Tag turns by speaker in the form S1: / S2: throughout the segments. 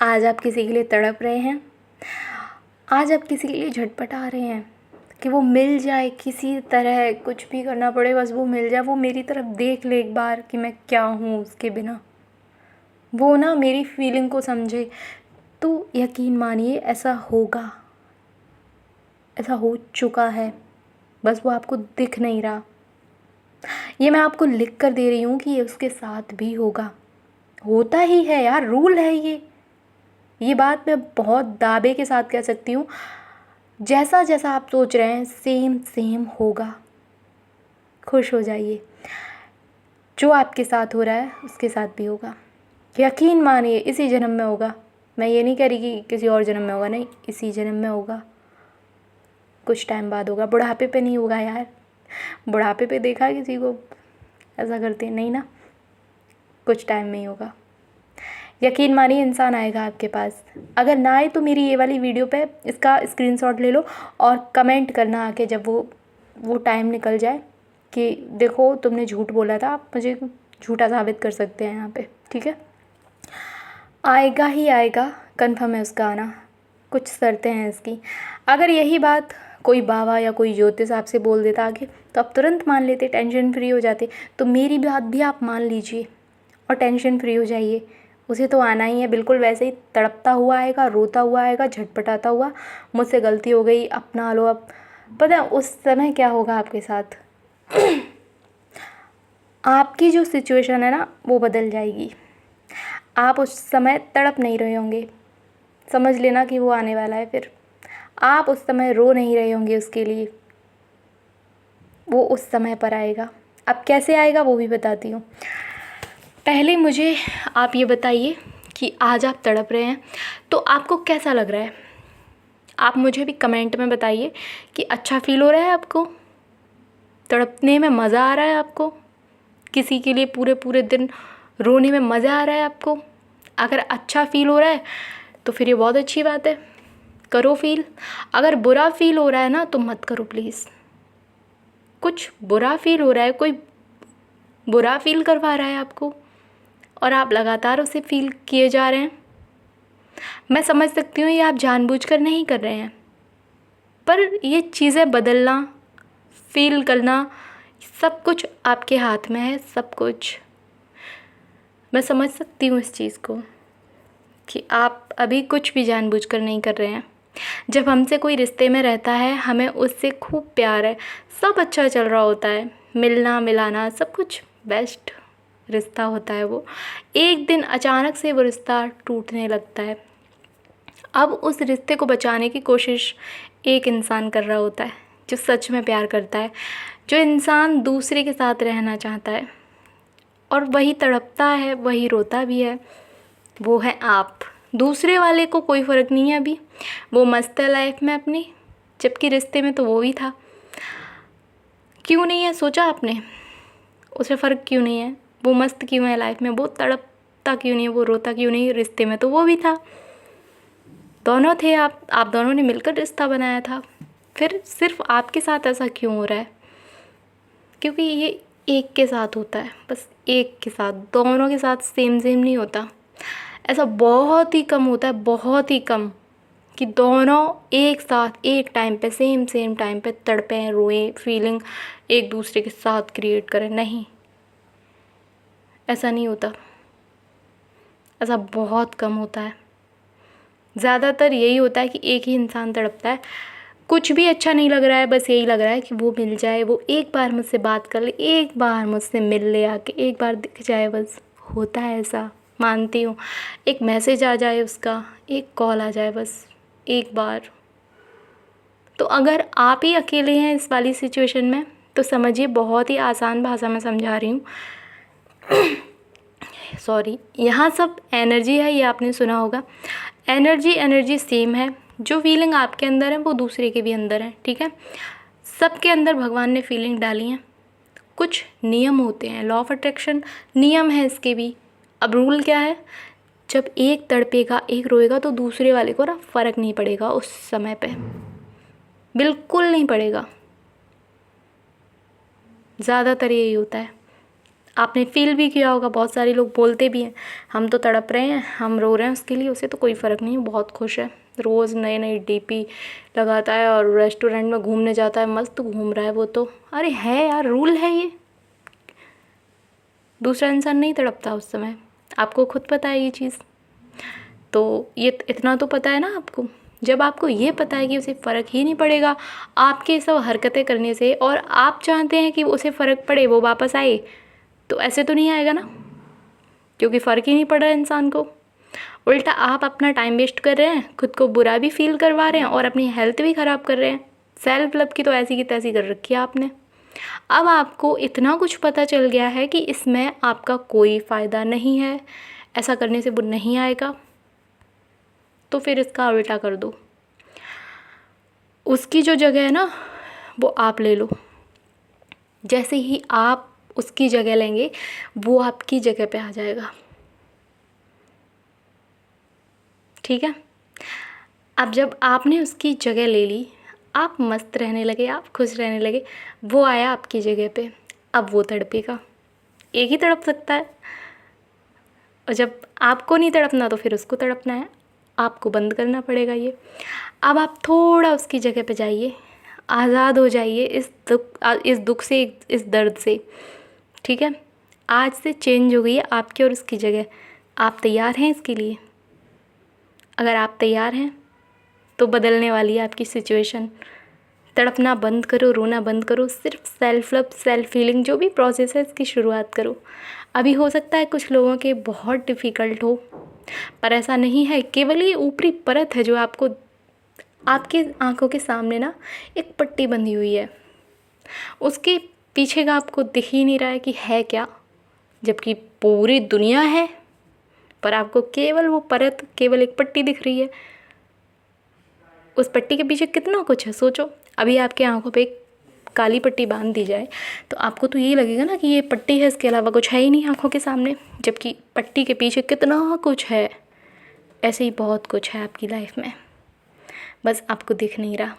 S1: आज आप किसी के लिए तड़प रहे हैं, आज आप किसी के लिए झटपटा रहे हैं कि वो मिल जाए, किसी तरह कुछ भी करना पड़े बस वो मिल जाए, वो मेरी तरफ देख ले एक बार कि मैं क्या हूँ उसके बिना, वो ना मेरी फीलिंग को समझे। तो यकीन मानिए ऐसा होगा, ऐसा हो चुका है, बस वो आपको दिख नहीं रहा। ये मैं आपको लिख कर दे रही हूँ कि ये उसके साथ भी होगा, होता ही है यार, रूल है ये बात मैं बहुत दावे के साथ कह सकती हूँ। जैसा जैसा आप सोच रहे हैं सेम सेम होगा। खुश हो जाइए, जो आपके साथ हो रहा है उसके साथ भी होगा। यकीन मानिए इसी जन्म में होगा। मैं ये नहीं कह रही कि किसी और जन्म में होगा, नहीं, इसी जन्म में होगा, कुछ टाइम बाद होगा। बुढ़ापे पे नहीं होगा यार, बुढ़ापे पे देखा है किसी को ऐसा करते? नहीं ना, कुछ टाइम में ही होगा। यकीन मानिए इंसान आएगा आपके पास। अगर ना आए तो मेरी ये वाली वीडियो पे इसका स्क्रीनशॉट ले लो और कमेंट करना आके, जब वो टाइम निकल जाए कि देखो तुमने झूठ बोला था, आप मुझे झूठा साबित कर सकते हैं यहाँ पे, ठीक है? आएगा ही आएगा, कन्फर्म है उसका आना। कुछ शर्तें हैं इसकी। अगर यही बात कोई बाबा या कोई ज्योतिष आपसे बोल देता आगे तो आप तुरंत मान लेते, टेंशन फ्री हो जाते। तो मेरी बात भी आप मान लीजिए और टेंशन फ्री हो जाइए। उसे तो आना ही है, बिल्कुल वैसे ही तड़पता हुआ आएगा, रोता हुआ आएगा, झटपटाता हुआ, मुझसे गलती हो गई अपना लो अब। पता है उस समय क्या होगा आपके साथ? आपकी जो सिचुएशन है ना वो बदल जाएगी। आप उस समय तड़प नहीं रहे होंगे, समझ लेना कि वो आने वाला है। फिर आप उस समय रो नहीं रहे होंगे उसके लिए, वो उस समय पर आएगा। अब कैसे आएगा वो भी बताती हूँ। पहले मुझे आप ये बताइए कि आज आप तड़प रहे हैं तो आपको कैसा लग रहा है? आप मुझे भी कमेंट में बताइए कि अच्छा फ़ील हो रहा है आपको, तड़पने में मज़ा आ रहा है आपको, किसी के लिए पूरे पूरे दिन रोने में मज़ा आ रहा है आपको? अगर अच्छा फ़ील हो रहा है तो फिर ये बहुत अच्छी बात है, करो फ़ील। अगर बुरा फ़ील हो रहा है ना तो मत करो प्लीज़। कुछ बुरा फ़ील हो रहा है, कोई बुरा फ़ील करवा रहा है आपको और आप लगातार उसे फ़ील किए जा रहे हैं, मैं समझ सकती हूँ ये आप जानबूझकर नहीं कर रहे हैं, पर ये चीज़ें बदलना, फ़ील करना, सब कुछ आपके हाथ में है, सब कुछ। मैं समझ सकती हूँ इस चीज़ को कि आप अभी कुछ भी जानबूझकर नहीं कर रहे हैं। जब हमसे कोई रिश्ते में रहता है, हमें उससे खूब प्यार है, सब अच्छा चल रहा होता है, मिलना मिलाना सब कुछ बेस्ट रिश्ता होता है, वो एक दिन अचानक से वो रिश्ता टूटने लगता है। अब उस रिश्ते को बचाने की कोशिश एक इंसान कर रहा होता है जो सच में प्यार करता है, जो इंसान दूसरे के साथ रहना चाहता है, और वही तड़पता है, वही रोता भी है, वो है आप। दूसरे वाले को कोई फ़र्क नहीं है अभी, वो मस्त है लाइफ में अपनी, जबकि रिश्ते में तो वो भी था। क्यों नहीं है सोचा आपने? उसे फ़र्क क्यों नहीं है? वो मस्त क्यों है लाइफ में? वो तड़पता क्यों नहीं है? वो रोता क्यों नहीं? रिश्ते में तो वो भी था, दोनों थे। आप दोनों ने मिलकर रिश्ता बनाया था, फिर सिर्फ आपके साथ ऐसा क्यों हो रहा है? क्योंकि ये एक के साथ होता है, बस एक के साथ, दोनों के साथ सेम सेम नहीं होता। ऐसा बहुत ही कम होता है, बहुत ही कम, कि दोनों एक साथ एक टाइम पे सेम सेम टाइम पे तड़पें, रोएं, फीलिंग एक दूसरे के साथ क्रिएट करें। नहीं, ऐसा नहीं होता, ऐसा बहुत कम होता है। ज़्यादातर यही होता है कि एक ही इंसान तड़पता है, कुछ भी अच्छा नहीं लग रहा है, बस यही लग रहा है कि वो मिल जाए, वो एक बार मुझसे बात कर ले, एक बार मुझसे मिल ले आके, एक बार दिख जाए, बस होता है ऐसा, मानती हूँ। एक मैसेज आ जाए उसका, एक कॉल आ जाए, बस एक बार। तो अगर आप ही अकेले हैं इस वाली सिचुएशन में तो समझिए, बहुत ही आसान भाषा में समझा रही हूँ, सॉरी, यहाँ सब एनर्जी है, ये आपने सुना होगा। एनर्जी सेम है, जो फीलिंग आपके अंदर है वो दूसरे के भी अंदर है, ठीक है? सबके अंदर भगवान ने फीलिंग डाली हैं। कुछ नियम होते हैं, लॉ ऑफ अट्रैक्शन नियम है इसके भी। अब रूल क्या है? जब एक तड़पेगा, एक रोएगा, तो दूसरे वाले को ना फ़र्क नहीं पड़ेगा उस समय पे, बिल्कुल नहीं पड़ेगा। ज़्यादातर यही होता है। आपने फील भी किया होगा, बहुत सारे लोग बोलते भी हैं हम तो तड़प रहे हैं, हम रो रहे हैं उसके लिए, उसे तो कोई फ़र्क नहीं है, बहुत खुश है, रोज़ नए नए डीपी लगाता है और रेस्टोरेंट में घूमने जाता है, मस्त घूम रहा है वो तो। अरे है यार, रूल है ये। दूसरा इंसान नहीं तड़पता उस समय, आपको खुद पता है ये चीज़। तो ये इतना तो पता है ना आपको। जब आपको ये पता है कि उसे फ़र्क ही नहीं पड़ेगा आपके सब हरकतें करने से, और आप चाहते हैं कि उसे फ़र्क पड़े, वो वापस आए, तो ऐसे तो नहीं आएगा ना, क्योंकि फ़र्क ही नहीं पड़ रहा इंसान को। उल्टा आप अपना टाइम वेस्ट कर रहे हैं, खुद को बुरा भी फील करवा रहे हैं और अपनी हेल्थ भी ख़राब कर रहे हैं। सेल्फ लव की तो ऐसी की तैसी कर रखी है आपने। अब आपको इतना कुछ पता चल गया है कि इसमें आपका कोई फ़ायदा नहीं है, ऐसा करने से वो नहीं आएगा, तो फिर इसका उल्टा कर दो। उसकी जो जगह है ना वो आप ले लो। जैसे ही आप उसकी जगह लेंगे वो आपकी जगह पे आ जाएगा, ठीक है। अब जब आपने उसकी जगह ले ली, आप मस्त रहने लगे, आप खुश रहने लगे, वो आया आपकी जगह पे, अब वो तड़पेगा। एक ही तड़प सकता है, और जब आपको नहीं तड़पना तो फिर उसको तड़पना है, आपको बंद करना पड़ेगा ये। अब आप थोड़ा उसकी जगह पे जाइए, आज़ाद हो जाइए इस दुख से, इस दर्द से, ठीक है। आज से चेंज हो गई है आपकी और उसकी जगह। आप तैयार हैं इसके लिए? अगर आप तैयार हैं तो बदलने वाली है आपकी सिचुएशन। तड़पना बंद करो, रोना बंद करो, सिर्फ सेल्फ लव, सेल्फ हीलिंग जो भी प्रोसेस है इसकी शुरुआत करो। अभी हो सकता है कुछ लोगों के बहुत डिफ़िकल्ट हो, पर ऐसा नहीं है। केवल ये ऊपरी परत है जो आपको, आपके आंखों के सामने ना एक पट्टी बंधी हुई है, उसके पीछे का आपको दिख ही नहीं रहा है कि है क्या, जबकि पूरी दुनिया है, पर आपको केवल वो परत, केवल एक पट्टी दिख रही है। उस पट्टी के पीछे कितना कुछ है सोचो। अभी आपके आंखों पे एक काली पट्टी बांध दी जाए तो आपको तो ये लगेगा ना कि ये पट्टी है, इसके अलावा कुछ है ही नहीं आंखों के सामने, जबकि पट्टी के पीछे कितना कुछ है। ऐसे ही बहुत कुछ है आपकी लाइफ में, बस आपको दिख नहीं रहा।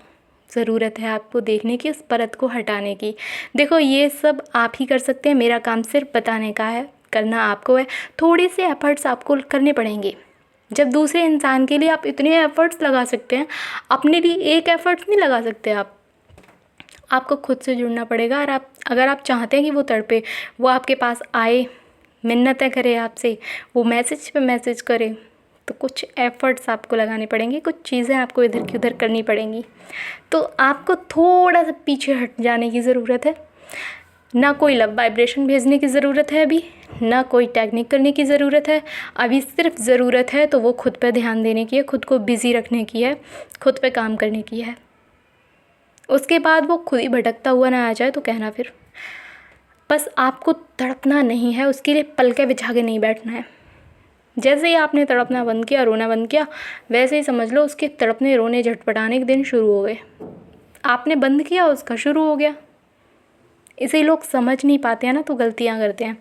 S1: ज़रूरत है आपको देखने की, उस परत को हटाने की। देखो ये सब आप ही कर सकते हैं, मेरा काम सिर्फ बताने का है, करना आपको है। थोड़े से एफर्ट्स आपको करने पड़ेंगे। जब दूसरे इंसान के लिए आप इतने एफर्ट्स लगा सकते हैं, अपने लिए एक एफर्ट्स नहीं लगा सकते आप। आपको खुद से जुड़ना पड़ेगा, और अगर आप चाहते हैं कि वो तड़पे, वो आपके पास आए, मिन्नतें करे आपसे, वो मैसेज पे मैसेज करे, तो कुछ एफ़र्ट्स आपको लगाने पड़ेंगे, कुछ चीज़ें आपको इधर की उधर करनी पड़ेंगी। तो आपको थोड़ा सा पीछे हट जाने की ज़रूरत है। ना कोई लव वाइब्रेशन भेजने की ज़रूरत है अभी, ना कोई टेक्निक करने की ज़रूरत है अभी। सिर्फ ज़रूरत है तो वो खुद पे ध्यान देने की है, खुद को बिज़ी रखने की है, खुद पे काम करने की है। उसके बाद वो खुद ही भटकता हुआ ना आ जाए तो कहना फिर। बस आपको तड़पना नहीं है, उसके लिए पलके बिछा के नहीं बैठना है। जैसे ही आपने तड़पना बंद किया, रोना बंद किया, वैसे ही समझ लो उसके तड़पने रोने झटपटाने के दिन शुरू हो गए। आपने बंद किया, उसका शुरू हो गया। इसे लोग समझ नहीं पाते हैं ना, तो गलतियाँ करते हैं।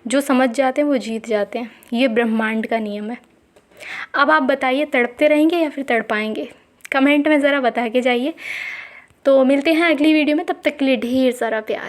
S1: जो समझ जाते हैं वो जीत जाते हैं, ये ब्रह्मांड का नियम है। अब आप बताइए, तड़पते रहेंगे या फिर तड़पाएंगे? कमेंट में ज़रा बता के जाइए। तो मिलते हैं अगली वीडियो में, तब तक के लिए ढेर सारा प्यार।